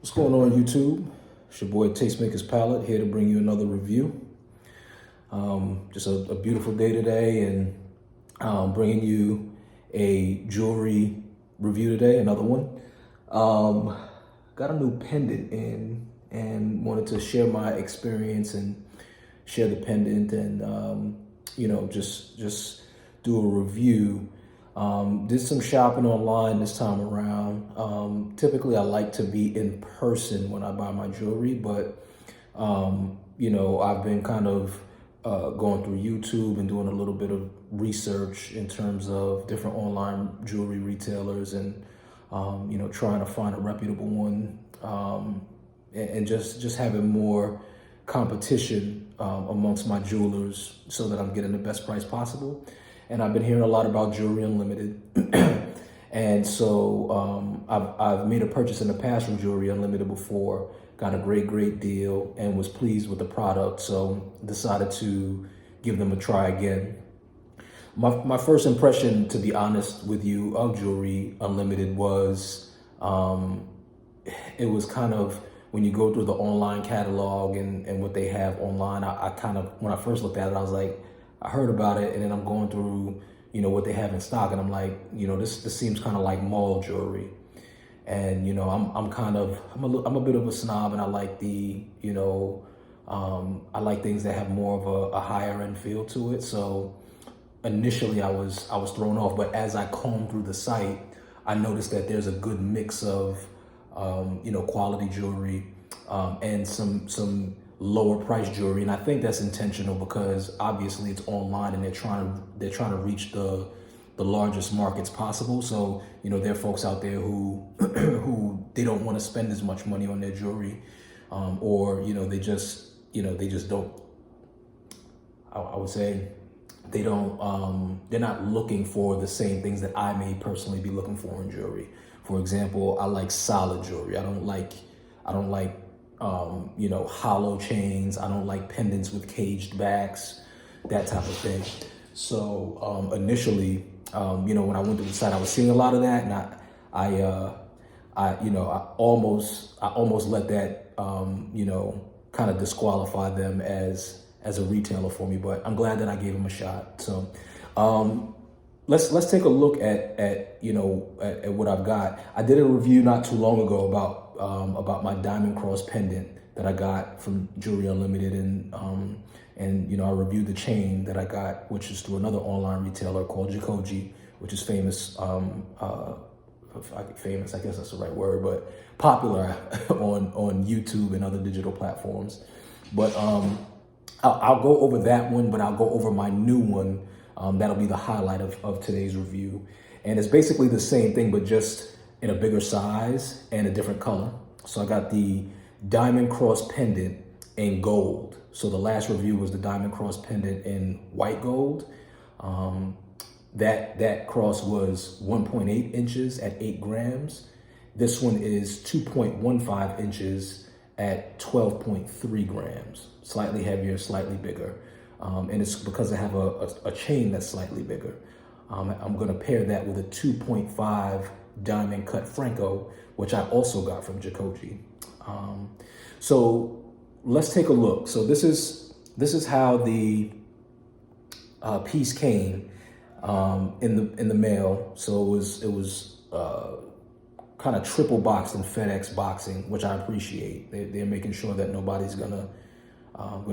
What's going on YouTube? It's your boy Tastemaker's Palette here to bring you another review. Just a beautiful day today, and bringing you a jewelry review today, another one. Got a new pendant in and wanted to share my experience and share the pendant and just do a review. Did some shopping online this time around. Typically I like to be in person when I buy my jewelry, but I've been kind of going through YouTube and doing a little bit of research in terms of different online jewelry retailers and trying to find a reputable one, and just having more competition amongst my jewelers so that I'm getting the best price possible. And I've been hearing a lot about Jewlery Unlimited. And so I've made a purchase in the past from Jewlery Unlimited before, got a great deal, and was pleased with the product. So decided to give them a try again. My first impression, to be honest with you, of Jewlery Unlimited was, it was kind of, when you go through the online catalog and what they have online, I kind of, when I first looked at it, I was like, I heard about it, and then I'm going through, what they have in stock, and I'm like, this seems kind of like mall jewelry. And, I'm a bit of a snob, and I like I like things that have more of a higher end feel to it. So initially I was thrown off, but as I combed through the site, I noticed that there's a good mix of, quality jewelry, and some lower price jewelry. And I think that's intentional because obviously it's online and they're trying to reach the largest markets possible. So, there are folks out there who they don't want to spend as much money on their jewelry, or, they just don't, I would say they don't, they're not looking for the same things that I may personally be looking for in jewelry. For example, I like solid jewelry. I don't like hollow chains. I don't like pendants with caged backs, that type of thing. So initially, when I went to the site, I was seeing a lot of that, and I almost let that, kind of disqualify them as a retailer for me. But I'm glad that I gave them a shot. So let's take a look at what I've got. I did a review not too long ago about my diamond cross pendant that I got from Jewlery Unlimited, and I reviewed the chain that I got, which is through another online retailer called Jacoje, which is famous, famous, I guess that's the right word, but popular on YouTube and other digital platforms. But I'll go over that one, but I'll go over my new one. That'll be the highlight of today's review. And it's basically the same thing, but just in a bigger size and a different color. So I got the diamond cross pendant in gold. So the last review was the diamond cross pendant in white gold. That cross was 1.8 inches at 8 grams. This one is 2.15 inches at 12.3 grams. Slightly heavier, slightly bigger. And it's because I have a chain that's slightly bigger. I'm gonna pair that with a 2.5 diamond cut Franco, which I also got from Jacoje. So let's take a look. So this is how the piece came in the mail. So it was kind of triple boxed in FedEx boxing, which I appreciate. They're making sure that nobody's gonna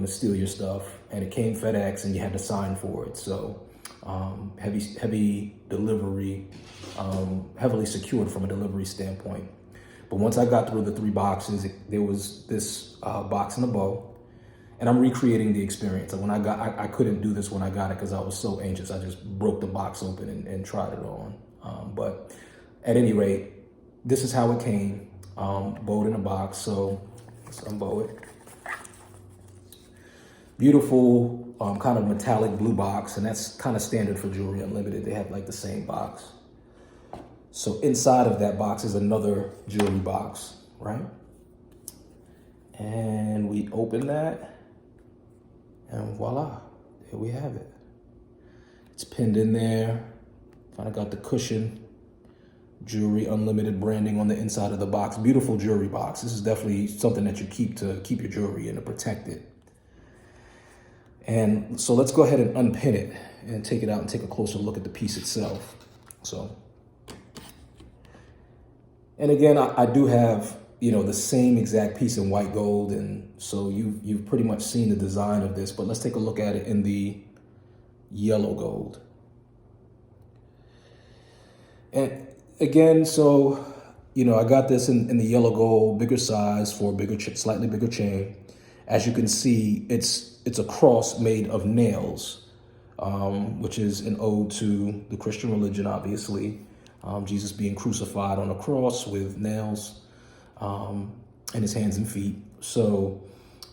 steal your stuff. And it came FedEx, and you had to sign for it. So heavy delivery, heavily secured from a delivery standpoint. But once I got through the 3 boxes, there was this box and a bow, and I'm recreating the experience. And when I couldn't do this when I got it because I was so anxious. I just broke the box open and tried it on. But at any rate, this is how it came, bowed in a box. So let's unbow it. Beautiful, kind of metallic blue box, and that's kind of standard for Jewlery Unlimited. They have like the same box. So inside of that box is another jewelry box, right? And we open that, and voila, there we have it. It's pinned in there. Kind of got the cushion Jewelry Unlimited branding on the inside of the box. Beautiful jewelry box. This is definitely something that you keep your jewelry in, to protect it. And so let's go ahead and unpin it and take it out and take a closer look at the piece itself. So, and again, I do have, the same exact piece in white gold. And so you've pretty much seen the design of this, but let's take a look at it in the yellow gold. And again, so, I got this in the yellow gold, bigger size for a bigger, slightly bigger chain. As you can see, it's a cross made of nails, which is an ode to the Christian religion, obviously. Jesus being crucified on a cross with nails in his hands and feet. So,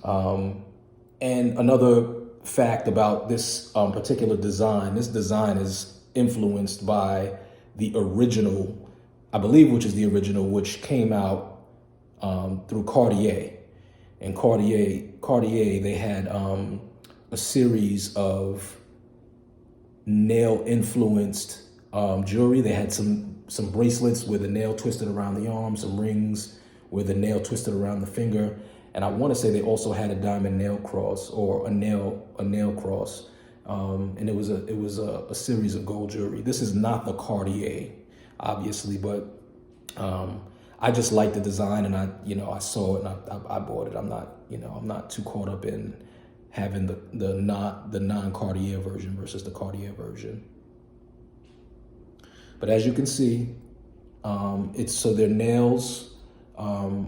and another fact about this particular design, this design is influenced by the original, I believe, which is the original, which came out through Cartier. And Cartier, they had a series of nail-influenced jewelry. They had some bracelets with a nail twisted around the arm, some rings with a nail twisted around the finger, and I want to say they also had a diamond nail cross or a nail cross. And it was a series of gold jewelry. This is not the Cartier, obviously, but I just like the design, and I saw it and I bought it. I'm not too caught up in having the non-Cartier version versus the Cartier version. But as you can see, so they're nails, 2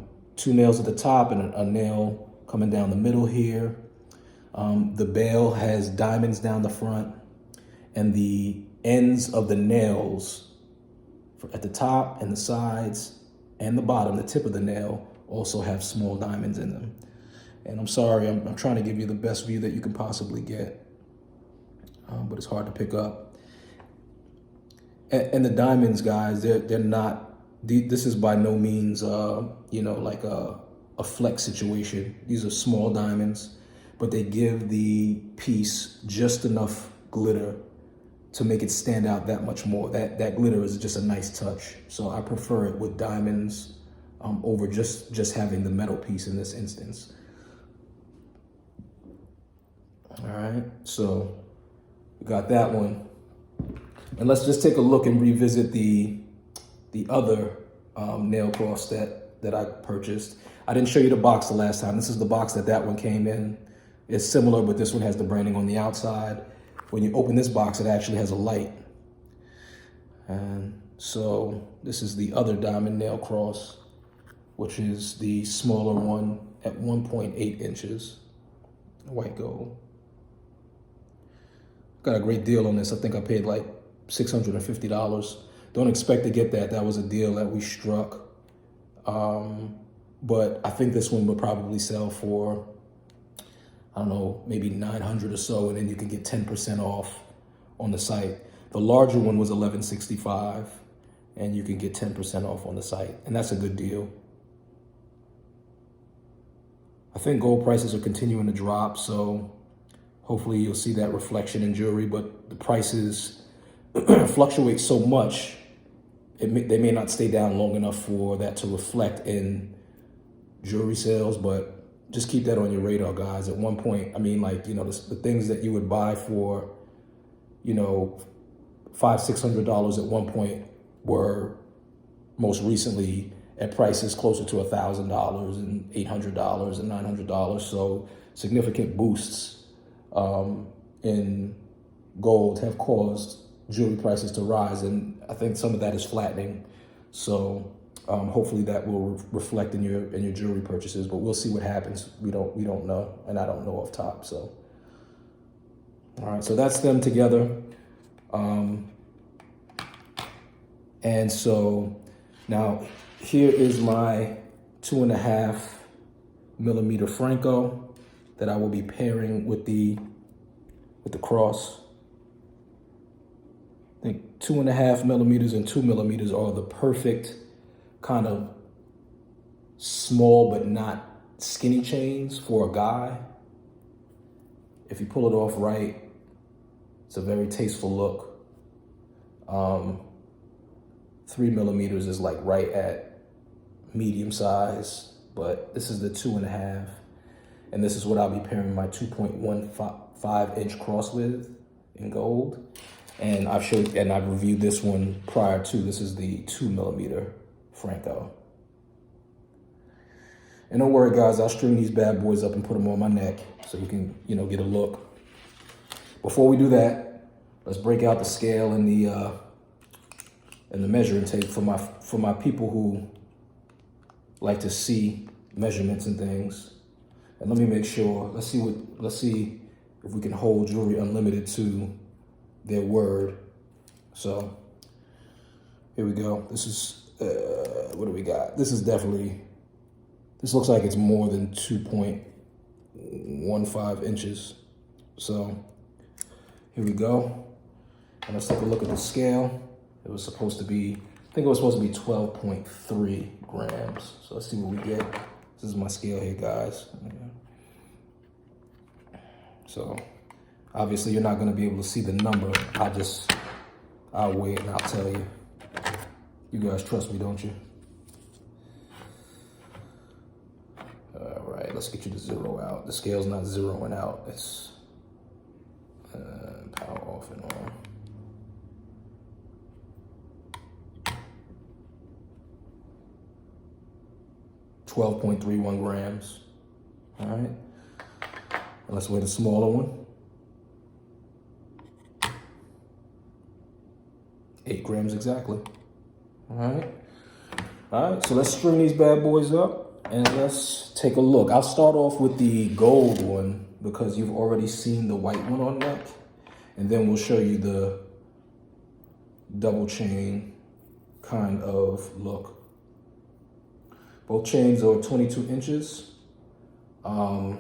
nails at the top and a nail coming down the middle here. The bail has diamonds down the front, and the ends of the nails at the top and the sides and the bottom, the tip of the nail, also have small diamonds in them. And I'm sorry, I'm trying to give you the best view that you can possibly get, but it's hard to pick up. And the diamonds, guys, they're not, this is by no means, like a flex situation. These are small diamonds, but they give the piece just enough glitter to make it stand out that much more. That glitter is just a nice touch. So I prefer it with diamonds over just having the metal piece in this instance. All right, so we got that one. And let's just take a look and revisit the other nail cross that I purchased. I didn't show you the box the last time. This is the box that one came in. It's similar, but this one has the branding on the outside. When you open this box, it actually has a light. And so this is the other diamond nail cross, which is the smaller one at 1.8 inches, white gold. Got a great deal on this. I think I paid like $650. Don't expect to get that. That was a deal that we struck. But I think this one would probably sell for, I don't know, maybe $900 or so, and then you can get 10% off on the site. The larger one was $1165, and you can get 10% off on the site, and that's a good deal. I think gold prices are continuing to drop, so hopefully you'll see that reflection in jewelry, but the prices fluctuate so much, they may not stay down long enough for that to reflect in jewelry sales, but just keep that on your radar, guys. At one point, I mean, like, the things that you would buy for, $500-600 at one point were most recently at prices closer to $1,000 and $800 and $900. So significant boosts in gold have caused jewelry prices to rise, and I think some of that is flattening. So hopefully that will reflect in your jewelry purchases, but we'll see what happens. We don't know, and I don't know off top. So, all right, so that's them together. And so now here is my 2.5 millimeter Franco that I will be pairing with the cross. I think 2.5 millimeters and 2 millimeters are the perfect kind of small but not skinny chains for a guy. If you pull it off right, it's a very tasteful look. 3mm is like right at medium size, but this is the 2.5. And this is what I'll be pairing my 2.15 inch cross with in gold. And I've reviewed this one prior to. This is the 2mm Franco. And don't worry guys, I'll string these bad boys up and put them on my neck so you can, get a look. Before we do that, let's break out the scale and the measuring tape for my people who like to see measurements and things. And let me make sure, let's see if we can hold Jewelry Unlimited to their word. So here we go. This is, what do we got? This looks like it's more than 2.15 inches. So here we go. And let's take a look at the scale. It was supposed to be, I think it was supposed to be 12.3 grams. So let's see what we get. This is my scale here, guys. So obviously you're not gonna be able to see the number. I'll wait and I'll tell you. You guys trust me, don't you? All right, let's get you to zero out. The scale's not zeroing out. It's power off and on. $12.31 grams. All right. And let's weigh the smaller one. 8 grams exactly. All right. All right, so let's string these bad boys up and let's take a look. I'll start off with the gold one because you've already seen the white one on neck. And then we'll show you the double chain kind of look. Both chains are 22 inches. The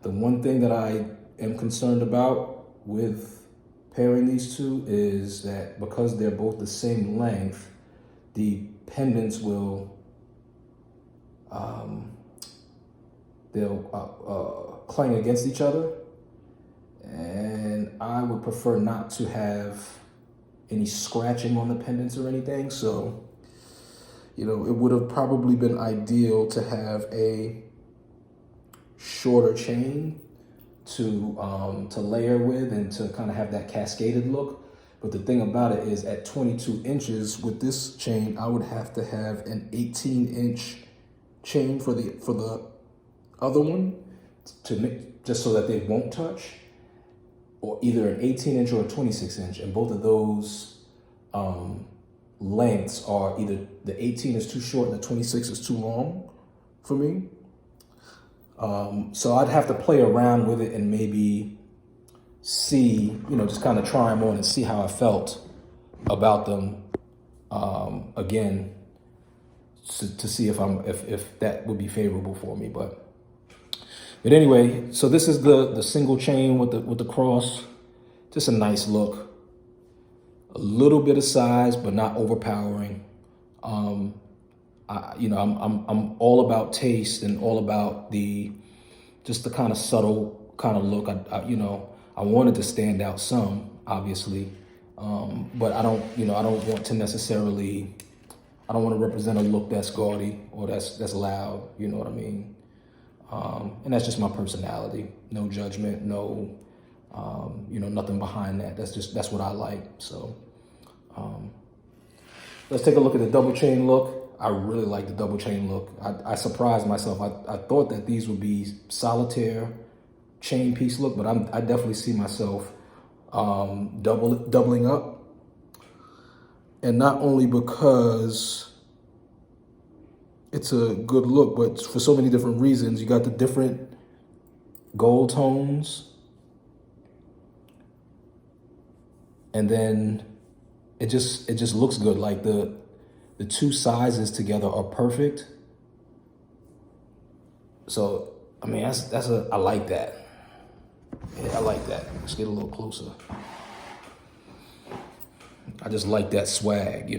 one thing that I am concerned about with pairing these two is that because they're both the same length, the pendants will, they'll clang against each other. And I would prefer not to have any scratching on the pendants or anything. So, it would have probably been ideal to have a shorter chain to layer with and to kind of have that cascaded look. But the thing about it is at 22 inches with this chain, I would have to have an 18-inch chain for the other one just so that they won't touch, or either an 18-inch or a 26-inch. And both of those lengths are either the 18 is too short and the 26 is too long for me. So I'd have to play around with it and maybe see, just kind of try them on and see how I felt about them again to see if that would be favorable for me. But anyway, so this is the single chain with the cross. Just a nice look. A little bit of size, but not overpowering. I'm all about taste and all about just the kind of subtle kind of look. I wanted to stand out some, obviously, but I don't want to necessarily. I don't want to represent a look that's gaudy or that's loud. You know what I mean? And that's just my personality. No judgment. No, nothing behind that. That's what I like. So. Let's take a look at the double chain look. I really like the double chain look. I surprised myself. I thought that these would be solitaire chain piece look, but I definitely see myself doubling up. And not only because it's a good look, but for so many different reasons. You got the different gold tones, and then it just looks good. Like the two sizes together are perfect. So I mean, I like that. Yeah, I like that. Let's get a little closer. I just like that swag,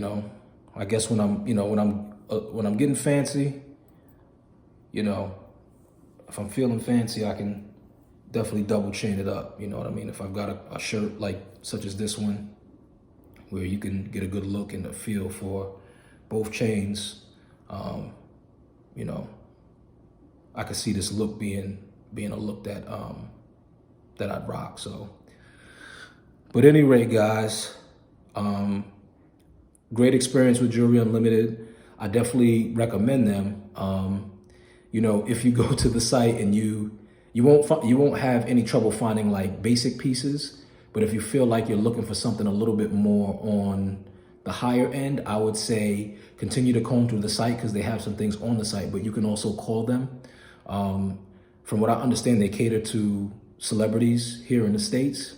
I guess when I'm getting fancy, if I'm feeling fancy, I can definitely double chain it up. You know what I mean? If I've got a shirt like such as this one, where you can get a good look and a feel for both chains. You know, I could see this look being a look that that I'd rock. So, but at any rate, guys, great experience with Jewelry Unlimited. I definitely recommend them. You know, if you go to the site and you won't have any trouble finding like basic pieces, but if you feel like you're looking for something a little bit more on the higher end, I would say continue to comb through the site because they have some things on the site, but you can also call them. From what I understand, they cater to celebrities here in the States.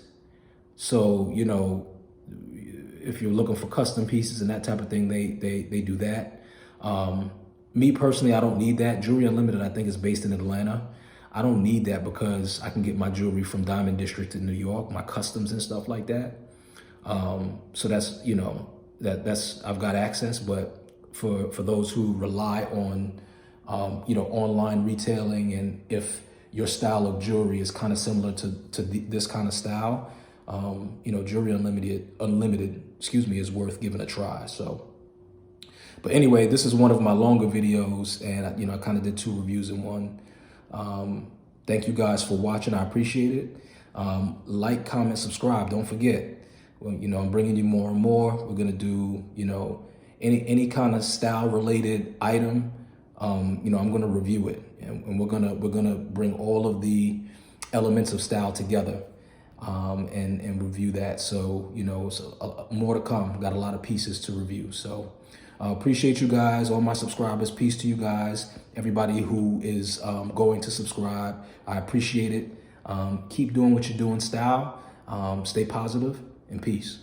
So, you know, if you're looking for custom pieces and that type of thing, they do that. Me personally, I don't need that. Jewelry Unlimited, I think, is based in Atlanta. I don't need that because I can get my jewelry from Diamond District in New York, my customs and stuff like that. So that's, you know, that's I've got access. But for those who rely on, you know, online retailing, and if your style of jewelry is kind of similar to this kind of style, you know, Jewelry Unlimited, excuse me, is worth giving a try. So. But anyway, this is one of my longer videos, and you know, I kind of did 2 reviews in one. Thank you guys for watching. I appreciate it. Like, comment, subscribe. Don't forget. Well, you know, I'm bringing you more and more. We're gonna do, you know, any kind of style related item. You know, I'm gonna review it, and we're gonna bring all of the elements of style together, and review that. So, you know, more to come. Got a lot of pieces to review. So. Appreciate you guys, all my subscribers. Peace to you guys. Everybody who is going to subscribe, I appreciate it. Keep doing what you're doing, style. Stay positive, and peace.